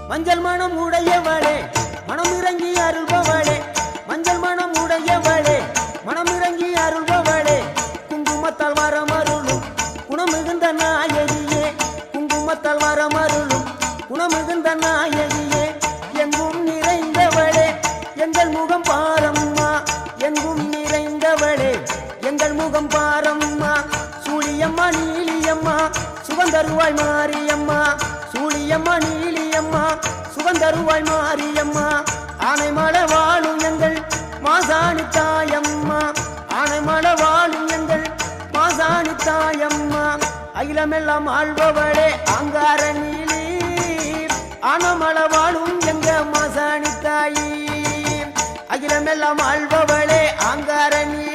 மஞ்சள் மனம் உடையவளே மனம் இறங்கி அருள்பவளே மஞ்சள் மனம் உடையவளே மனம் இறங்கி அருள்பவளே குங்குமத்தால் வரமருளும் குணமிகுந்த நாயகியே குங்குமத்தால் வரமருளும் குணமிகுந்த நாயகியே எங்கும் நிறைந்தவளே எங்கள் முகம் பாரம்மா எங்கும் நிறைந்தவளே எங்கள் முகம் பாரம்மா சூழியம்மா நீலியம்மா சுகந்தருவாய் மாரியம்மா சூழியம்மா நீலியம்மா சுகந்தருவாய் மாரியம்மா ஆனைமலை வாழும் எங்கள் மாசாணி தாயம்மா ஆனைமலை வாழும் எங்கள் மாசாணி தாயம்மா அகிலமெல்லாம் ஆள்பவளே அங்கார நீலி ஆனமலை வாழும் எங்க மாசாணி தாயி அகிலமெல்லாம் ஆள்பவளே அங்கார நீலி